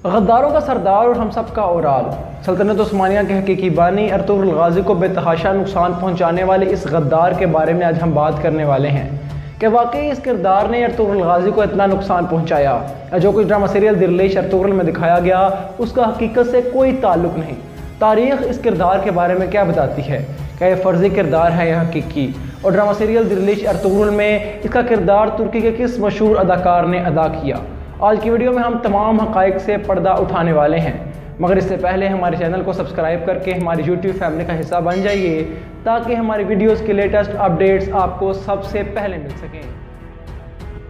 गद्दारों का सरदार और हम सब का ओराल, सल्तनत उस्मानिया के हकीकी बानी अर्तुगरुल गाज़ी को बेतहाशा नुकसान पहुंचाने वाले इस गद्दार के बारे में आज हम बात करने वाले हैं कि वाकई इस किरदार ने अर्तुगरुल गाज़ी को इतना नुकसान पहुंचाया या जो कुछ ड्रामा सीरियल दिरलिश अर्तुगरुल में दिखाया गया उसका हकीकत से कोई ताल्लुक नहीं। तारीख़ इस किरदार के बारे में क्या बताती है, क्या यह फ़र्ज़ी किरदार है या हकीकी, और ड्रामा सीरियल दिरलिश अर्तुगरुल में इसका किरदार तुर्की के किस मशहूर अदाकार ने अदा किया। आज की वीडियो में हम तमाम हक़ाइक़ से पर्दा उठाने वाले हैं, मगर इससे पहले हमारे चैनल को सब्सक्राइब करके हमारी यूट्यूब फैमिली का हिस्सा बन जाइए ताकि हमारी वीडियोस के लेटेस्ट अपडेट्स आपको सबसे पहले मिल सकें।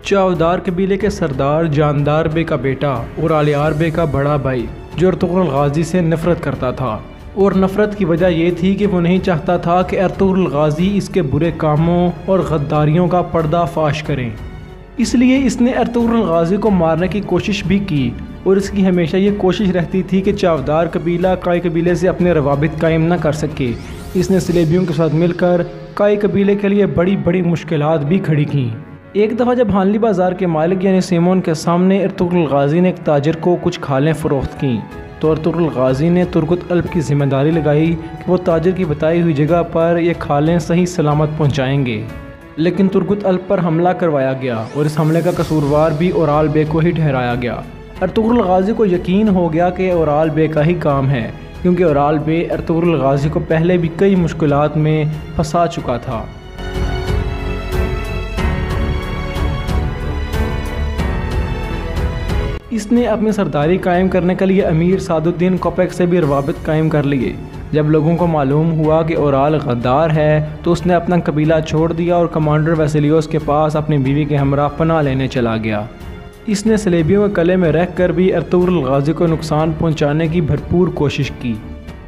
चावदार कबीले के सरदार जानदार बे का बेटा और आलियार बे का बड़ा भाई जो अर्तुगरुल गाज़ी से नफ़रत करता था, और नफ़रत की वजह यह थी कि वो नहीं चाहता था कि अर्तुगरुल गाज़ी इसके बुरे कामों और गद्दारियों का पर्दाफाश करें। इसलिए इसने अर्तुगरुल गाज़ी को मारने की कोशिश भी की और इसकी हमेशा ये कोशिश रहती थी कि चावदार कबीला काई कबीले से अपने रवाबित कायम न कर सके। इसने सलेबियों के साथ मिलकर काई कबीले के लिए बड़ी बड़ी मुश्किलात भी खड़ी की। एक दफ़ा जब हानली बाज़ार के मालिक यानी सिमोन के सामने अर्तुगरुल गाज़ी ने एक ताजर को कुछ खालें फ़रोख्त की तो अर्तुगरुल गाज़ी ने तुर्गुत अल्प की जिम्मेदारी लगाई कि वो ताजर की बताई हुई जगह पर ये खालें सही सलामत पहुँचाएँगे। लेकिन तुर्गुत अल्प पर हमला करवाया गया और इस हमले का कसूरवार भी ओराल बे को ही ठहराया गया। अर्तुगरुल गाज़ी को यकीन हो गया कि ओराल बे का ही काम है, क्योंकि ओराल बे अर्तुगरुल गाज़ी को पहले भी कई मुश्किलात में फंसा चुका था। इसने अपनी सरदारी कायम करने के लिए अमीर सादुद्दीन कोपेक से भी रवाबित कायम कर लिए। जब लोगों को मालूम हुआ कि ओराल गद्दार है तो उसने अपना कबीला छोड़ दिया और कमांडर वैसिलियोस के पास अपनी बीवी के हमरा पनाह लेने चला गया। इसने सलेबियों के कले में रख कर भी अर्तुगरुल गाज़ी को नुकसान पहुंचाने की भरपूर कोशिश की।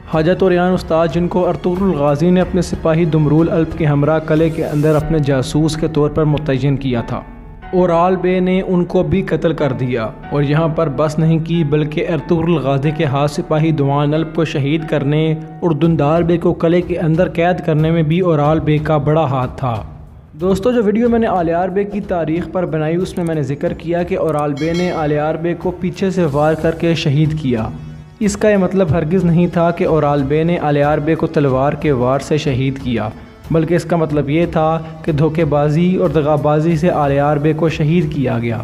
हाजा तोरियान उस्ताद, जिनको अर्तुगरुल गाज़ी ने अपने सिपाही दुमरुल अल्प के हमरा कले के अंदर अपने जासूस के तौर पर मुतय्यन किया था, ओराल बे ने उनको भी कत्ल कर दिया और यहाँ पर बस नहीं की बल्कि अर्तुगरुल गाज़ी के हाथ सिपाही दुआन अल्प को शहीद करने और दुंदार बे को कले के अंदर कैद करने में भी ओराल बे का बड़ा हाथ था। दोस्तों, जो वीडियो मैंने आलियार बे की तारीख़ पर बनाई उसमें मैंने जिक्र किया कि ओराल बे ने आलियार बे को पीछे से वार करके शहीद किया। इसका यह मतलब हरगिज़ नहीं था कि ओराल बे ने आलियार बे को तलवार के वार से शहीद किया, बल्कि इसका मतलब ये था कि धोखेबाजी और दगाबाजी से आलियार बे को शहीद किया गया।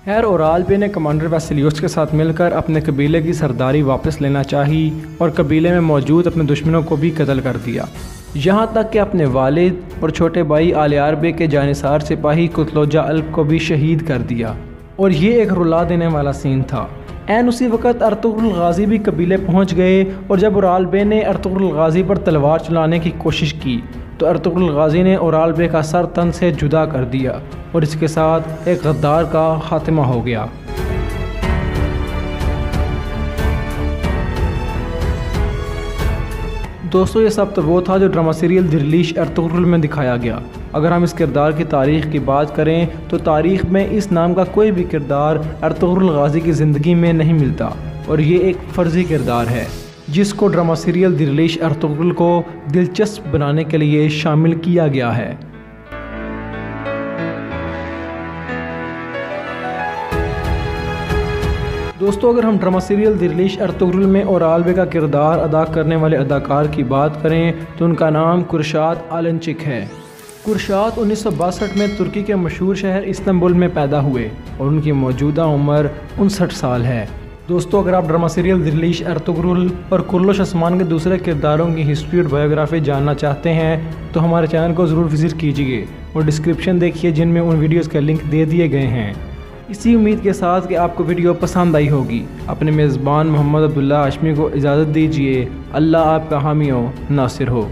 खैर, ओराल बे ने कमांडर वैसिलियोस के साथ मिलकर अपने कबीले की सरदारी वापस लेना चाही और कबीले में मौजूद अपने दुश्मनों को भी कत्ल कर दिया, यहाँ तक कि अपने वालिद और छोटे भाई आलियार बे के जानिसार सिपाही कुतलोजा अल्प को भी शहीद कर दिया। और ये एक रुला देने वाला सीन था। ऐन उसी वक्त अर्तुगरुल गाज़ी भी कबीले पहुँच गए और जब ओराल बे ने अर्तुगरुल गाज़ी पर तलवार चलाने की कोशिश की तो अर्तुगरुल गाज़ी ने ओराल बे का सर तन से जुदा कर दिया और इसके साथ एक गद्दार का खात्मा हो गया। दोस्तों, ये सब तो वो था जो ड्रामा सीरियल दिरलिश अर्तुगरुल में दिखाया गया। अगर हम इस किरदार की तारीख़ की बात करें तो तारीख़ में इस नाम का कोई भी किरदार अर्तुगरुल गाज़ी की ज़िंदगी में नहीं मिलता और ये एक फ़र्ज़ी किरदार है जिसको ड्रामा सीरियल दिरलिश अर्तुगरुल को दिलचस्प बनाने के लिए शामिल किया गया है। दोस्तों, अगर हम ड्रामा सीरियल दिरलिश अर्तुगरुल में ओराल बे का किरदार अदा करने वाले अदाकार की बात करें तो उनका नाम कुरशात आलनचिक है। कुरशात 1962 में तुर्की के मशहूर शहर इस्तांबुल में पैदा हुए और उनकी मौजूदा उम्र 59 साल है। दोस्तों, अगर आप ड्रामा सीरियल दिरलिश अर्तुगरुल और कुर्लुश अस्मान के दूसरे किरदारों की हिस्ट्री और बायोग्राफी जानना चाहते हैं तो हमारे चैनल को ज़रूर विज़िट कीजिए और डिस्क्रिप्शन देखिए जिनमें उन वीडियोज़ के लिंक दे दिए गए हैं। इसी उम्मीद के साथ कि आपको वीडियो पसंद आई होगी, अपने मेज़बान मोहम्मद अब्दुल्ला हाशमी को इजाज़त दीजिए। अल्लाह आपका हामी हो, नासिर हो।